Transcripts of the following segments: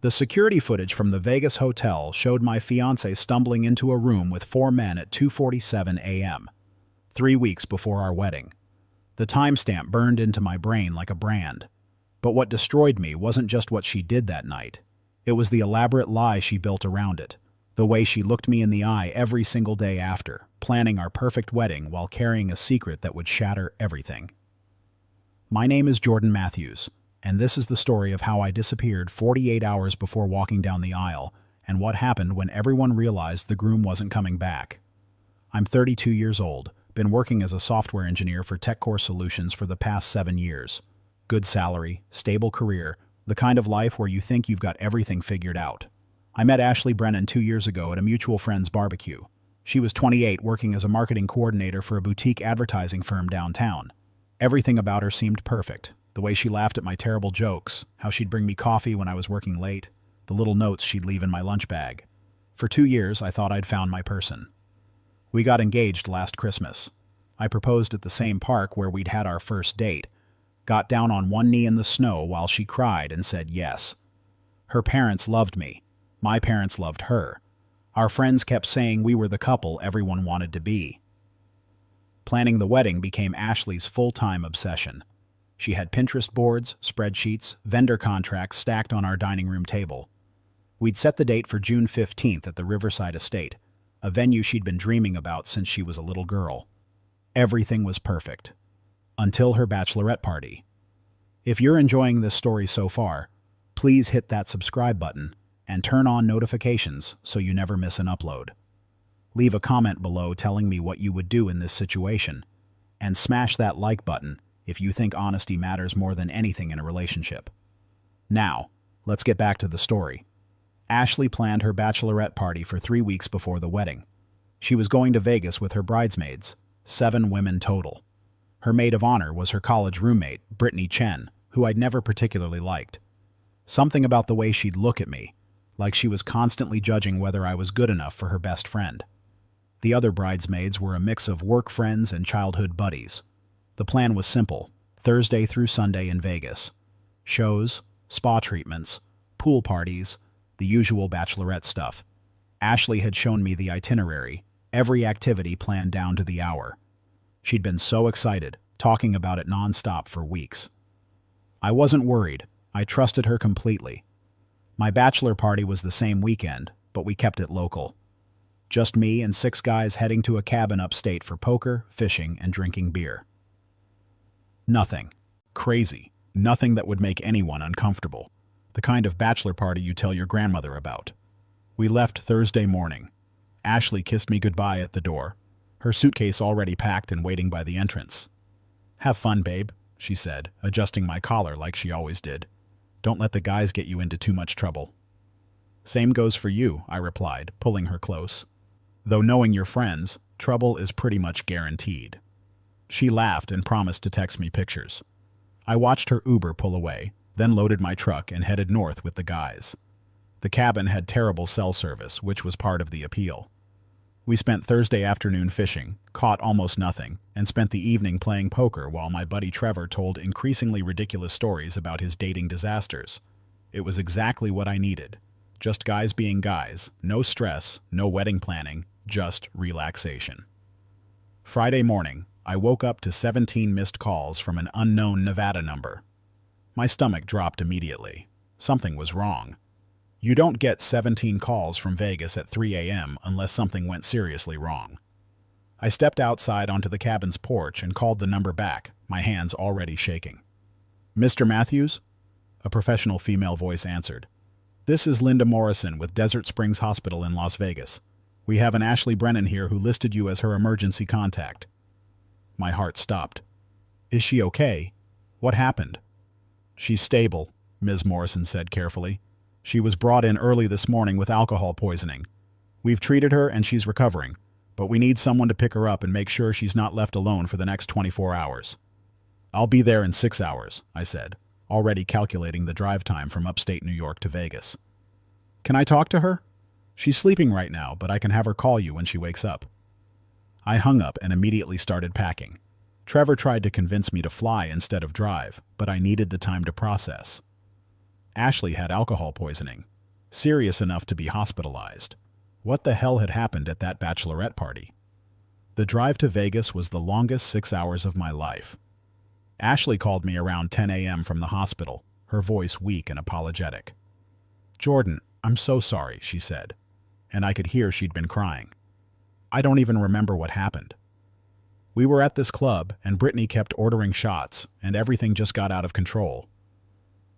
The security footage from the Vegas hotel showed my fiancé stumbling into a room with 4 men at 2:47 a.m., 3 weeks before our wedding. The timestamp burned into my brain like a brand. But what destroyed me wasn't just what she did that night. It was the elaborate lie she built around it. The way she looked me in the eye every single day after, planning our perfect wedding while carrying a secret that would shatter everything. My name is Jordan Matthews, and this is the story of how I disappeared 48 hours before walking down the aisle and what happened when everyone realized the groom wasn't coming back. I'm 32 years old, been working as a software engineer for TechCore Solutions for the past 7 years. Good salary, stable career, the kind of life where you think you've got everything figured out. I met Ashley Brennan 2 years ago at a mutual friend's barbecue. She was 28, working as a marketing coordinator for a boutique advertising firm downtown. Everything about her seemed perfect. The way she laughed at my terrible jokes, how she'd bring me coffee when I was working late, the little notes she'd leave in my lunch bag. For 2 years, I thought I'd found my person. We got engaged last Christmas. I proposed at the same park where we'd had our first date, got down on one knee in the snow while she cried and said yes. Her parents loved me. My parents loved her. Our friends kept saying we were the couple everyone wanted to be. Planning the wedding became Ashley's full-time obsession. She had Pinterest boards, spreadsheets, vendor contracts stacked on our dining room table. We'd set the date for June 15th at the Riverside Estate, a venue she'd been dreaming about since she was a little girl. Everything was perfect. Until her bachelorette party. If you're enjoying this story so far, please hit that subscribe button and turn on notifications so you never miss an upload. Leave a comment below telling me what you would do in this situation, and smash that like button if you think honesty matters more than anything in a relationship. Now, let's get back to the story. Ashley planned her bachelorette party for 3 weeks before the wedding. She was going to Vegas with her bridesmaids, 7 women total. Her maid of honor was her college roommate, Brittany Chen, who I'd never particularly liked. Something about the way she'd look at me, like she was constantly judging whether I was good enough for her best friend. The other bridesmaids were a mix of work friends and childhood buddies. The plan was simple, Thursday through Sunday in Vegas. Shows, spa treatments, pool parties, the usual bachelorette stuff. Ashley had shown me the itinerary, every activity planned down to the hour. She'd been so excited, talking about it nonstop for weeks. I wasn't worried. I trusted her completely. My bachelor party was the same weekend, but we kept it local. Just me and 6 guys heading to a cabin upstate for poker, fishing, and drinking beer. Nothing. Crazy. Nothing that would make anyone uncomfortable. The kind of bachelor party you tell your grandmother about. We left Thursday morning. Ashley kissed me goodbye at the door, her suitcase already packed and waiting by the entrance. "Have fun, babe," she said, adjusting my collar like she always did. "Don't let the guys get you into too much trouble." "Same goes for you," I replied, pulling her close. "Though knowing your friends, trouble is pretty much guaranteed." She laughed and promised to text me pictures. I watched her Uber pull away, then loaded my truck and headed north with the guys. The cabin had terrible cell service, which was part of the appeal. We spent Thursday afternoon fishing, caught almost nothing, and spent the evening playing poker while my buddy Trevor told increasingly ridiculous stories about his dating disasters. It was exactly what I needed. Just guys being guys, no stress, no wedding planning, just relaxation. Friday morning, I woke up to 17 missed calls from an unknown Nevada number. My stomach dropped immediately. Something was wrong. You don't get 17 calls from Vegas at 3 a.m. unless something went seriously wrong. I stepped outside onto the cabin's porch and called the number back, my hands already shaking. "Mr. Matthews?" A professional female voice answered. "This is Linda Morrison with Desert Springs Hospital in Las Vegas. We have an Ashley Brennan here who listed you as her emergency contact." My heart stopped. "Is she okay? What happened?" "She's stable," Ms. Morrison said carefully. "She was brought in early this morning with alcohol poisoning. We've treated her and she's recovering, but we need someone to pick her up and make sure she's not left alone for the next 24 hours. "I'll be there in 6 hours, I said, already calculating the drive time from upstate New York to Vegas. "Can I talk to her? She's sleeping right now, but I can have her call you when she wakes up." I hung up and immediately started packing. Trevor tried to convince me to fly instead of drive, but I needed the time to process. Ashley had alcohol poisoning, serious enough to be hospitalized. What the hell had happened at that bachelorette party? The drive to Vegas was the longest 6 hours of my life. Ashley called me around 10 a.m. from the hospital, her voice weak and apologetic. "Jordan, I'm so sorry," she said, and I could hear she'd been crying. "I don't even remember what happened. We were at this club, and Brittany kept ordering shots, and everything just got out of control."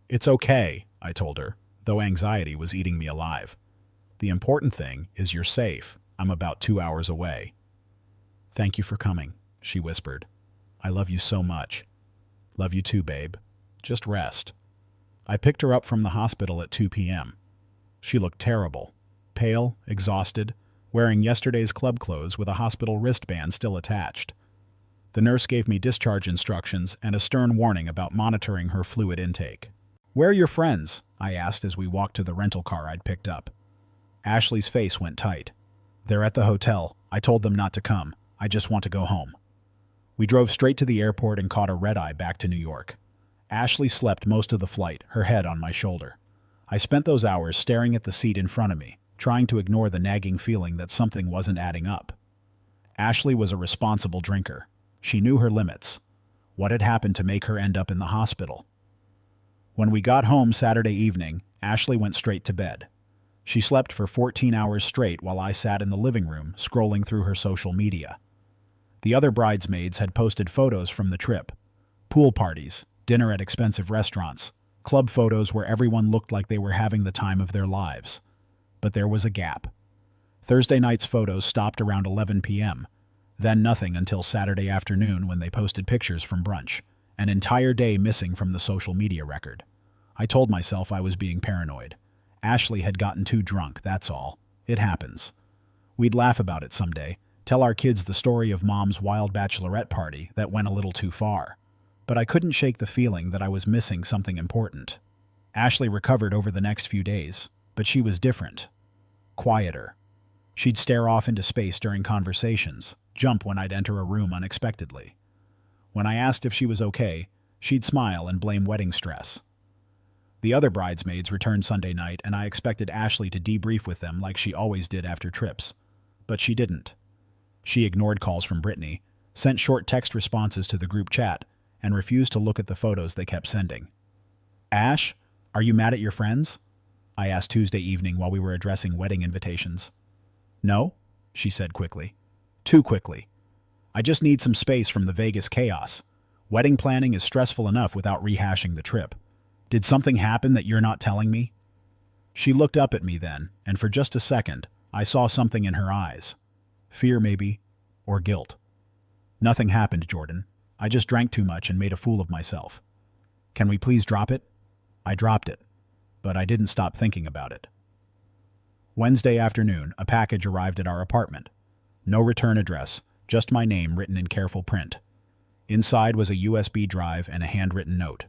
"It's okay," I told her, though anxiety was eating me alive. "The important thing is you're safe. I'm about 2 hours away." "Thank you for coming," she whispered. "I love you so much." "Love you too, babe. Just rest." I picked her up from the hospital at 2 p.m. She looked terrible, pale, exhausted, wearing yesterday's club clothes with a hospital wristband still attached. The nurse gave me discharge instructions and a stern warning about monitoring her fluid intake. "Where are your friends?" I asked as we walked to the rental car I'd picked up. Ashley's face went tight. "They're at the hotel. I told them not to come. I just want to go home." We drove straight to the airport and caught a red-eye back to New York. Ashley slept most of the flight, her head on my shoulder. I spent those hours staring at the seat in front of me, trying to ignore the nagging feeling that something wasn't adding up. Ashley was a responsible drinker. She knew her limits. What had happened to make her end up in the hospital? When we got home Saturday evening, Ashley went straight to bed. She slept for 14 hours straight while I sat in the living room, scrolling through her social media. The other bridesmaids had posted photos from the trip. Pool parties, dinner at expensive restaurants, club photos where everyone looked like they were having the time of their lives. But there was a gap. Thursday night's photos stopped around 11 p.m., then nothing until Saturday afternoon when they posted pictures from brunch, an entire day missing from the social media record. I told myself I was being paranoid. Ashley had gotten too drunk, that's all. It happens. We'd laugh about it someday, tell our kids the story of Mom's wild bachelorette party that went a little too far. But I couldn't shake the feeling that I was missing something important. Ashley recovered over the next few days, but she was different. Quieter. She'd stare off into space during conversations, jump when I'd enter a room unexpectedly. When I asked if she was okay, she'd smile and blame wedding stress. The other bridesmaids returned Sunday night, and I expected Ashley to debrief with them like she always did after trips. But she didn't. She ignored calls from Brittany, sent short text responses to the group chat, and refused to look at the photos they kept sending. "Ash, are you mad at your friends?" I asked Tuesday evening while we were addressing wedding invitations. "No," she said quickly. Too quickly. "I just need some space from the Vegas chaos. Wedding planning is stressful enough without rehashing the trip. Did something happen that you're not telling me?" She looked up at me then, and for just a second, I saw something in her eyes. Fear, maybe, or guilt. "Nothing happened, Jordan. I just drank too much and made a fool of myself. Can we please drop it?" I dropped it, but I didn't stop thinking about it. Wednesday afternoon, a package arrived at our apartment. No return address, just my name written in careful print. Inside was a USB drive and a handwritten note.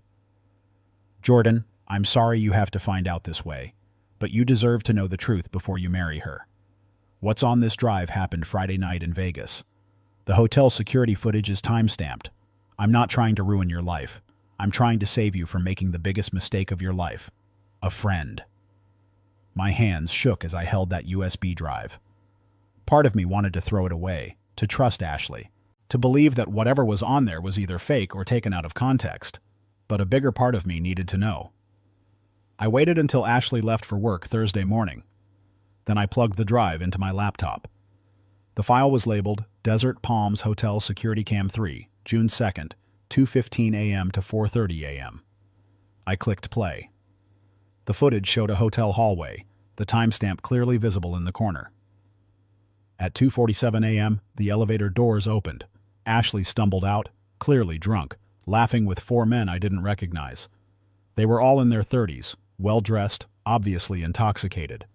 "Jordan, I'm sorry you have to find out this way, but you deserve to know the truth before you marry her. What's on this drive happened Friday night in Vegas. The hotel security footage is time-stamped. I'm not trying to ruin your life. I'm trying to save you from making the biggest mistake of your life. A friend." My hands shook as I held that USB drive. Part of me wanted to throw it away, to trust Ashley, to believe that whatever was on there was either fake or taken out of context. But a bigger part of me needed to know. I waited until Ashley left for work Thursday morning. Then I plugged the drive into my laptop. The file was labeled Desert Palms Hotel Security Cam 3, June 2nd, 2:15 a.m. to 4:30 a.m. I clicked play. The footage showed a hotel hallway, the timestamp clearly visible in the corner. At 2:47 a.m., the elevator doors opened. Ashley stumbled out, clearly drunk, laughing with 4 men I didn't recognize. They were all in their 30s, well-dressed, obviously intoxicated.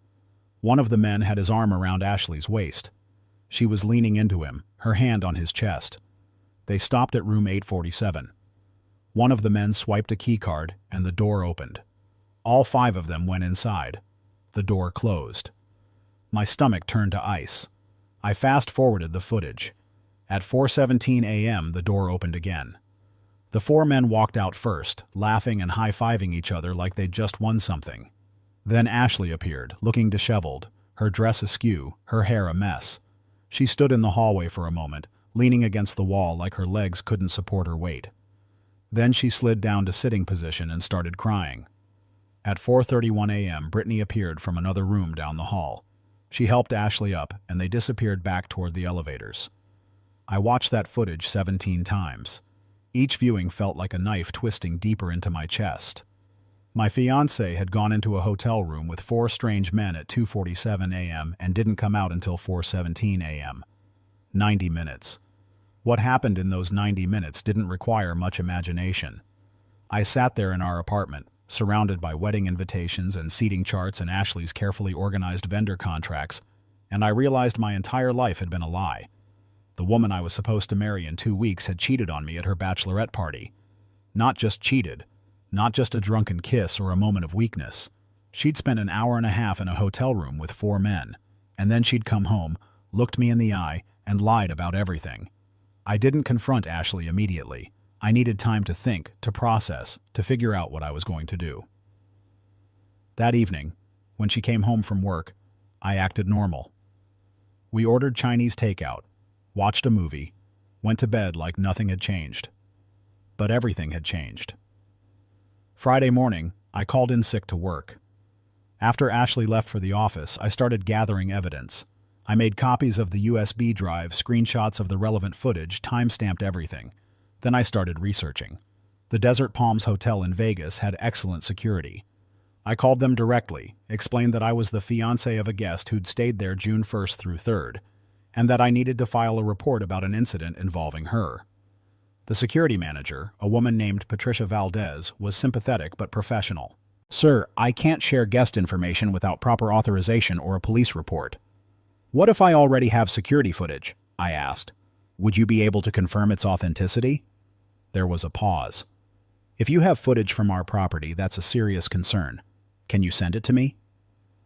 One of the men had his arm around Ashley's waist. She was leaning into him, her hand on his chest. They stopped at room 847. One of the men swiped a keycard, and the door opened. All 5 of them went inside. The door closed. My stomach turned to ice. I fast-forwarded the footage. At 4:17 a.m., the door opened again. The four men walked out first, laughing and high-fiving each other like they'd just won something. Then Ashley appeared, looking disheveled, her dress askew, her hair a mess. She stood in the hallway for a moment, leaning against the wall like her legs couldn't support her weight. Then she slid down to sitting position and started crying. At 4:31 a.m., Brittany appeared from another room down the hall. She helped Ashley up, and they disappeared back toward the elevators. I watched that footage 17 times. Each viewing felt like a knife twisting deeper into my chest. My fiancé had gone into a hotel room with four strange men at 2:47 a.m. and didn't come out until 4:17 a.m. 90 minutes. What happened in those 90 minutes didn't require much imagination. I sat there in our apartment, surrounded by wedding invitations and seating charts and Ashley's carefully organized vendor contracts, and I realized my entire life had been a lie. The woman I was supposed to marry in 2 weeks had cheated on me at her bachelorette party. Not just cheated, not just a drunken kiss or a moment of weakness. She'd spent an hour and a half in a hotel room with four men, and then she'd come home, looked me in the eye, and lied about everything. I didn't confront Ashley immediately. I needed time to think, to process, to figure out what I was going to do. That evening, when she came home from work, I acted normal. We ordered Chinese takeout, watched a movie, went to bed like nothing had changed. But everything had changed. Friday morning, I called in sick to work. After Ashley left for the office, I started gathering evidence. I made copies of the USB drive, screenshots of the relevant footage, time-stamped everything. Then I started researching. The Desert Palms Hotel in Vegas had excellent security. I called them directly, explained that I was the fiancé of a guest who'd stayed there June 1st through 3rd, and that I needed to file a report about an incident involving her. The security manager, a woman named Patricia Valdez, was sympathetic but professional. "Sir, I can't share guest information without proper authorization or a police report." "What if I already have security footage?" I asked. "Would you be able to confirm its authenticity?" There was a pause. "If you have footage from our property, that's a serious concern. Can you send it to me?"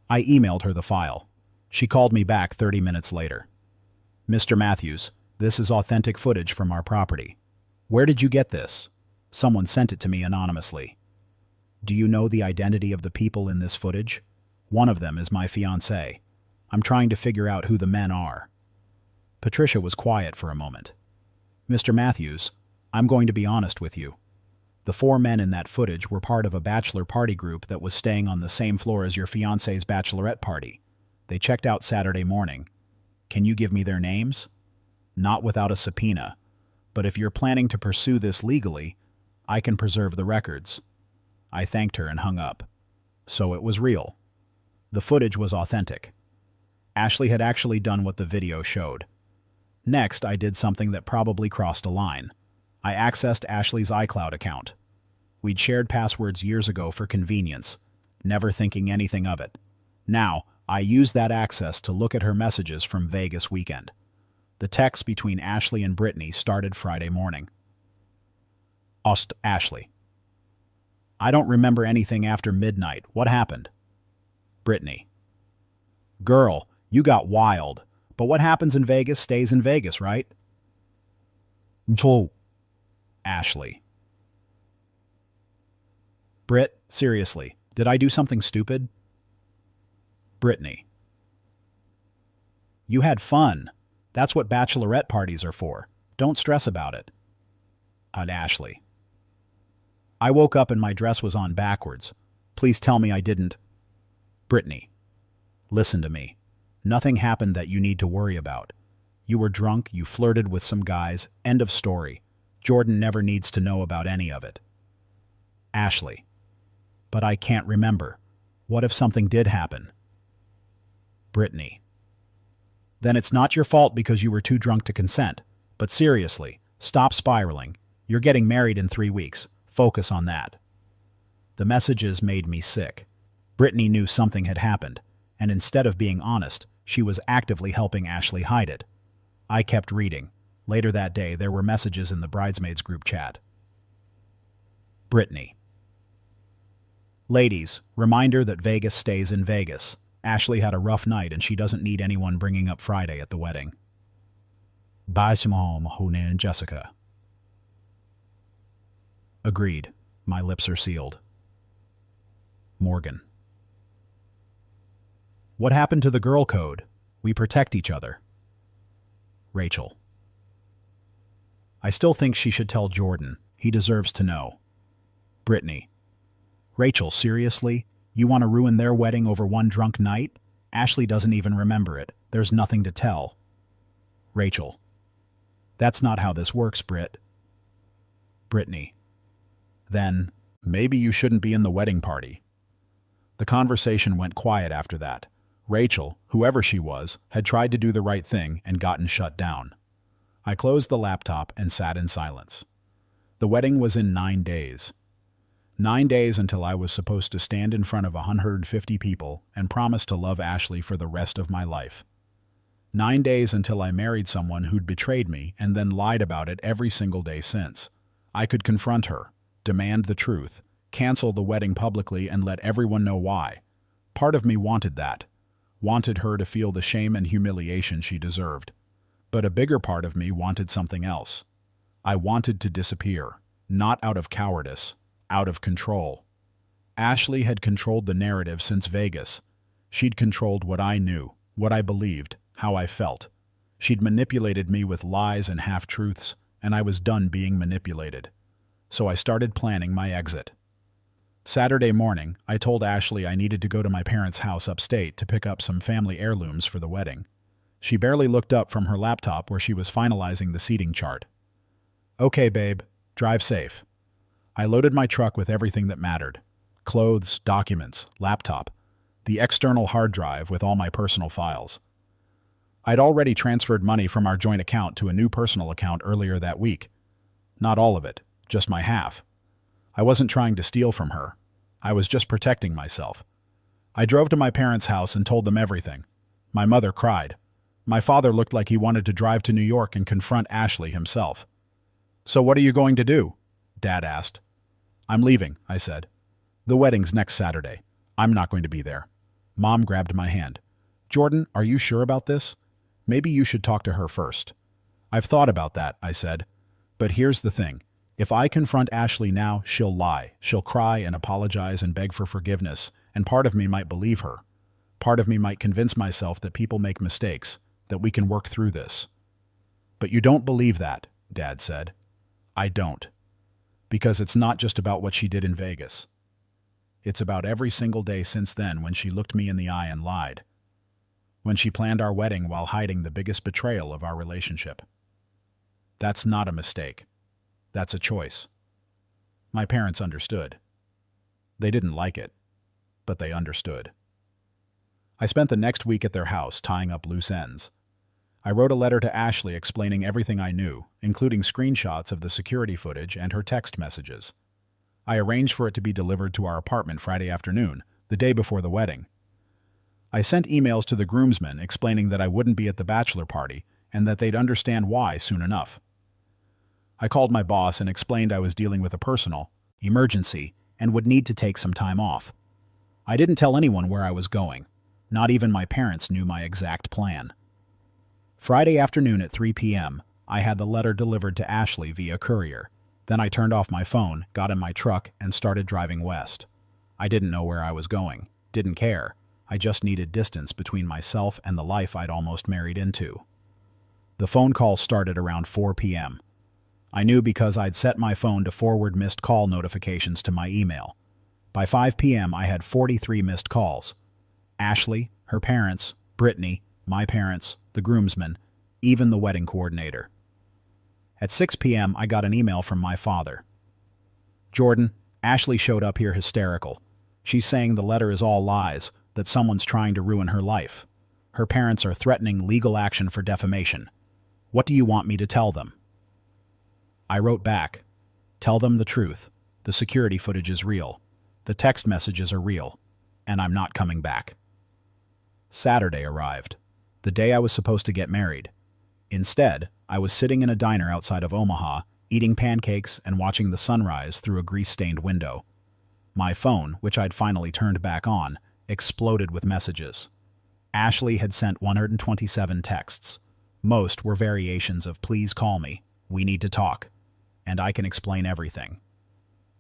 I emailed her the file. She called me back 30 minutes later. "Mr. Matthews, this is authentic footage from our property. Where did you get this?" "Someone sent it to me anonymously." "Do you know the identity of the people in this footage?" "One of them is my fiancé. I'm trying to figure out who the men are." Patricia was quiet for a moment. "Mr. Matthews, I'm going to be honest with you. The four men in that footage were part of a bachelor party group that was staying on the same floor as your fiancé's bachelorette party. They checked out Saturday morning. Can you give me their names?" "Not without a subpoena. But if you're planning to pursue this legally, I can preserve the records." I thanked her and hung up. So it was real. The footage was authentic. Ashley had actually done what the video showed. Next, I did something that probably crossed a line. I accessed Ashley's iCloud account. We'd shared passwords years ago for convenience, never thinking anything of it. Now, I used that access to look at her messages from Vegas weekend. The texts between Ashley and Brittany started Friday morning. Ashley: "I don't remember anything after midnight. What happened?" Brittany: "Girl, you got wild. But what happens in Vegas stays in Vegas, right?" Ashley: "Britt, seriously, did I do something stupid?" Brittany: "You had fun. That's what bachelorette parties are for. Don't stress about it." Ashley: "I woke up and my dress was on backwards. Please tell me I didn't." Brittany: "Listen to me. Nothing happened that you need to worry about. You were drunk, you flirted with some guys, end of story. Jordan never needs to know about any of it." Ashley: "But I can't remember. What if something did happen?" Brittany: "Then it's not your fault because you were too drunk to consent. But seriously, stop spiraling. You're getting married in 3 weeks. Focus on that." The messages made me sick. Brittany knew something had happened, and instead of being honest, she was actively helping Ashley hide it. I kept reading. Later that day, there were messages in the bridesmaids group chat. Brittany: "Ladies, reminder that Vegas stays in Vegas. Ashley had a rough night and she doesn't need anyone bringing up Friday at the wedding. Bye, Simone, Honan, and Jessica." Agreed. My lips are sealed. Morgan. What happened to the girl code? We protect each other. Rachel. I still think she should tell Jordan. He deserves to know. Brittany. Rachel, seriously? You want to ruin their wedding over one drunk night? Ashley doesn't even remember it. There's nothing to tell. Rachel. That's not how this works, Britt. Brittany. Then, maybe you shouldn't be in the wedding party. The conversation went quiet after that. Rachel, whoever she was, had tried to do the right thing and gotten shut down. I closed the laptop and sat in silence. The wedding was in 9 days. 9 days until I was supposed to stand in front of 150 people and promise to love Ashley for the rest of my life. 9 days until I married someone who'd betrayed me and then lied about it every single day since. I could confront her, demand the truth, cancel the wedding publicly and let everyone know why. Part of me wanted that. Wanted her to feel the shame and humiliation she deserved. But a bigger part of me wanted something else. I wanted to disappear, not out of cowardice, out of control. Ashley had controlled the narrative since Vegas. She'd controlled what I knew, what I believed, how I felt. She'd manipulated me with lies and half-truths, and I was done being manipulated. So I started planning my exit. Saturday morning, I told Ashley I needed to go to my parents' house upstate to pick up some family heirlooms for the wedding. She barely looked up from her laptop where she was finalizing the seating chart. Okay, babe, drive safe. I loaded my truck with everything that mattered. Clothes, documents, laptop, the external hard drive with all my personal files. I'd already transferred money from our joint account to a new personal account earlier that week. Not all of it, just my half. I wasn't trying to steal from her. I was just protecting myself. I drove to my parents' house and told them everything. My mother cried. My father looked like he wanted to drive to New York and confront Ashley himself. So what are you going to do? Dad asked. I'm leaving, I said. The wedding's next Saturday. I'm not going to be there. Mom grabbed my hand. Jordan, are you sure about this? Maybe you should talk to her first. I've thought about that, I said. But here's the thing. If I confront Ashley now, she'll lie. She'll cry and apologize and beg for forgiveness, and part of me might believe her. Part of me might convince myself that people make mistakes, that we can work through this. But you don't believe that, Dad said. I don't. Because it's not just about what she did in Vegas. It's about every single day since then when she looked me in the eye and lied. When she planned our wedding while hiding the biggest betrayal of our relationship. That's not a mistake. That's a choice. My parents understood. They didn't like it, but they understood. I spent the next week at their house tying up loose ends. I wrote a letter to Ashley explaining everything I knew, including screenshots of the security footage and her text messages. I arranged for it to be delivered to our apartment Friday afternoon, the day before the wedding. I sent emails to the groomsmen explaining that I wouldn't be at the bachelor party and that they'd understand why soon enough. I called my boss and explained I was dealing with a personal emergency and would need to take some time off. I didn't tell anyone where I was going. Not even my parents knew my exact plan. Friday afternoon at 3 p.m., I had the letter delivered to Ashley via courier. Then I turned off my phone, got in my truck, and started driving west. I didn't know where I was going. Didn't care. I just needed distance between myself and the life I'd almost married into. The phone call started around 4 p.m. I knew because I'd set my phone to forward missed call notifications to my email. By 5 p.m., I had 43 missed calls. Ashley, her parents, Brittany, my parents, the groomsmen, even the wedding coordinator. At 6 p.m., I got an email from my father. Jordan, Ashley showed up here hysterical. She's saying the letter is all lies, that someone's trying to ruin her life. Her parents are threatening legal action for defamation. What do you want me to tell them? I wrote back, tell them the truth. The security footage is real. The text messages are real. And I'm not coming back. Saturday arrived, the day I was supposed to get married. Instead, I was sitting in a diner outside of Omaha, eating pancakes and watching the sunrise through a grease-stained window. My phone, which I'd finally turned back on, exploded with messages. Ashley had sent 127 texts. Most were variations of "Please call me. We need to talk. And I can explain everything."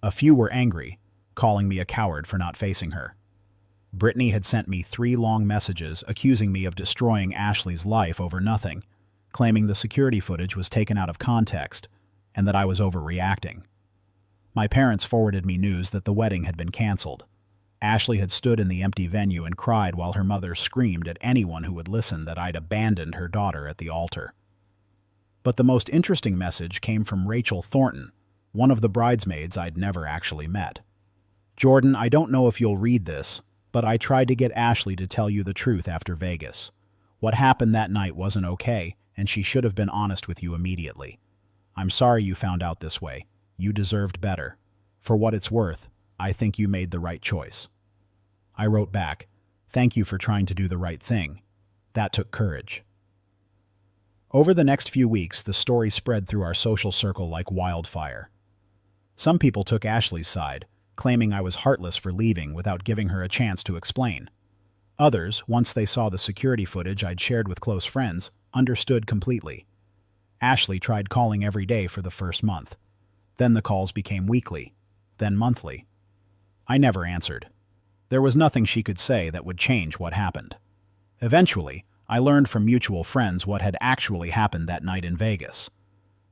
A few were angry, calling me a coward for not facing her. Brittany had sent me 3 long messages accusing me of destroying Ashley's life over nothing, claiming the security footage was taken out of context and that I was overreacting. My parents forwarded me news that the wedding had been canceled. Ashley had stood in the empty venue and cried while her mother screamed at anyone who would listen that I'd abandoned her daughter at the altar. But the most interesting message came from Rachel Thornton, one of the bridesmaids I'd never actually met. "Jordan, I don't know if you'll read this, but I tried to get Ashley to tell you the truth after Vegas. What happened that night wasn't okay, and she should have been honest with you immediately. I'm sorry you found out this way. You deserved better. For what it's worth, I think you made the right choice." I wrote back, "Thank you for trying to do the right thing. That took courage." Over the next few weeks, the story spread through our social circle like wildfire. Some people took Ashley's side, claiming I was heartless for leaving without giving her a chance to explain. Others, once they saw the security footage I'd shared with close friends, understood completely. Ashley tried calling every day for the first month. Then the calls became weekly, then monthly. I never answered. There was nothing she could say that would change what happened. Eventually, I learned from mutual friends what had actually happened that night in Vegas.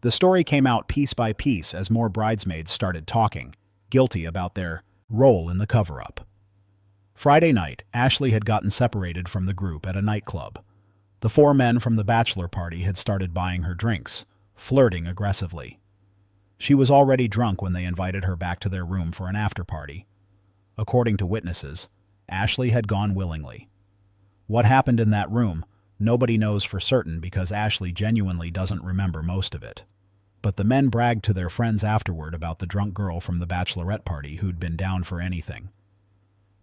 The story came out piece by piece as more bridesmaids started talking, guilty about their role in the cover-up. Friday night, Ashley had gotten separated from the group at a nightclub. The 4 men from the bachelor party had started buying her drinks, flirting aggressively. She was already drunk when they invited her back to their room for an after-party. According to witnesses, Ashley had gone willingly. What happened in that room, nobody knows for certain because Ashley genuinely doesn't remember most of it. But the men bragged to their friends afterward about the drunk girl from the Bachelorette party who'd been down for anything.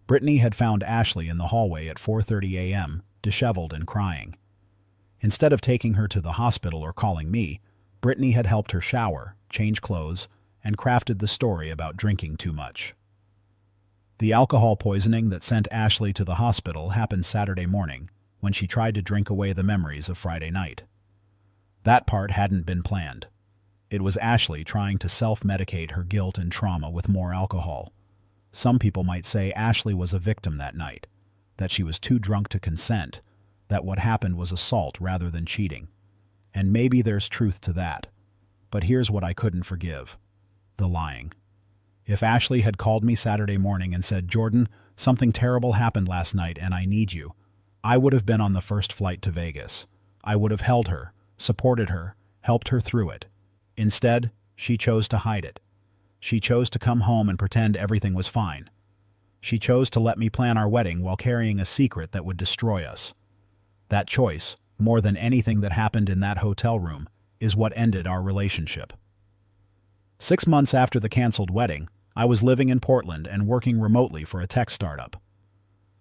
Brittany had found Ashley in the hallway at 4:30 a.m., disheveled and crying. Instead of taking her to the hospital or calling me, Brittany had helped her shower, change clothes, and crafted the story about drinking too much. The alcohol poisoning that sent Ashley to the hospital happened Saturday morning, when she tried to drink away the memories of Friday night. That part hadn't been planned. It was Ashley trying to self-medicate her guilt and trauma with more alcohol. Some people might say Ashley was a victim that night, that she was too drunk to consent, that what happened was assault rather than cheating. And maybe there's truth to that. But here's what I couldn't forgive: the lying. If Ashley had called me Saturday morning and said, "Jordan, something terrible happened last night and I need you," I would have been on the first flight to Vegas. I would have held her, supported her, helped her through it. Instead, she chose to hide it. She chose to come home and pretend everything was fine. She chose to let me plan our wedding while carrying a secret that would destroy us. That choice, more than anything that happened in that hotel room, is what ended our relationship. 6 months after the canceled wedding, I was living in Portland and working remotely for a tech startup.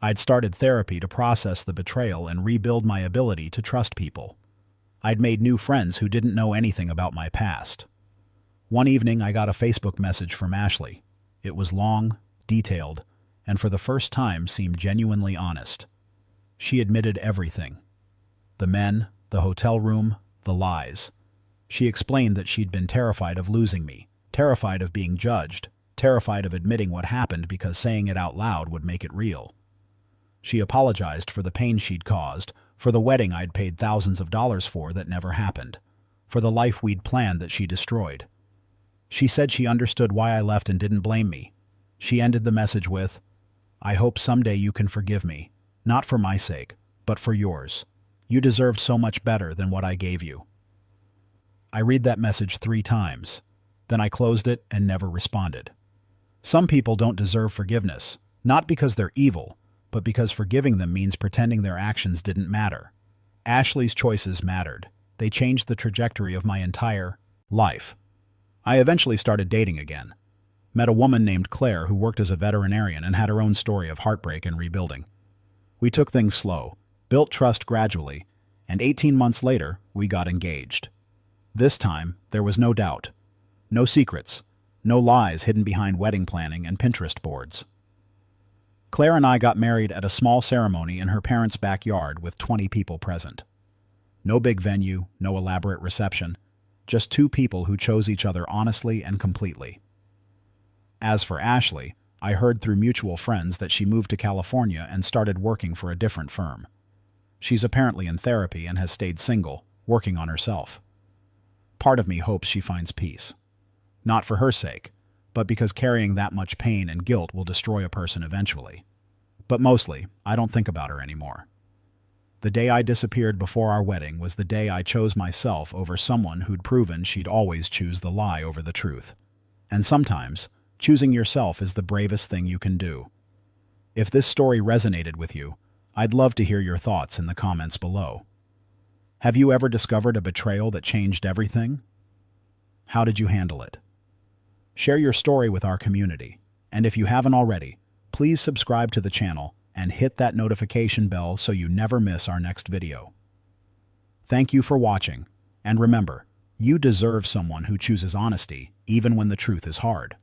I'd started therapy to process the betrayal and rebuild my ability to trust people. I'd made new friends who didn't know anything about my past. One evening, I got a Facebook message from Ashley. It was long, detailed, and for the first time seemed genuinely honest. She admitted everything. The men, the hotel room, the lies. She explained that she'd been terrified of losing me, terrified of being judged, terrified of admitting what happened because saying it out loud would make it real. She apologized for the pain she'd caused, for the wedding I'd paid thousands of dollars for that never happened, for the life we'd planned that she destroyed. She said she understood why I left and didn't blame me. She ended the message with, "I hope someday you can forgive me, not for my sake, but for yours. You deserved so much better than what I gave you." I read that message 3 times. Then I closed it and never responded. Some people don't deserve forgiveness, not because they're evil, but because forgiving them means pretending their actions didn't matter. Ashley's choices mattered. They changed the trajectory of my entire life. I eventually started dating again. Met a woman named Claire who worked as a veterinarian and had her own story of heartbreak and rebuilding. We took things slow, built trust gradually, and 18 months later, we got engaged. This time, there was no doubt. No secrets. No lies hidden behind wedding planning and Pinterest boards. Claire and I got married at a small ceremony in her parents' backyard with 20 people present. No big venue, no elaborate reception, just 2 people who chose each other honestly and completely. As for Ashley, I heard through mutual friends that she moved to California and started working for a different firm. She's apparently in therapy and has stayed single, working on herself. Part of me hopes she finds peace. Not for her sake, but because carrying that much pain and guilt will destroy a person eventually. But mostly, I don't think about her anymore. The day I disappeared before our wedding was the day I chose myself over someone who'd proven she'd always choose the lie over the truth. And sometimes, choosing yourself is the bravest thing you can do. If this story resonated with you, I'd love to hear your thoughts in the comments below. Have you ever discovered a betrayal that changed everything? How did you handle it? Share your story with our community, and if you haven't already, please subscribe to the channel and hit that notification bell so you never miss our next video. Thank you for watching, and remember, you deserve someone who chooses honesty even when the truth is hard.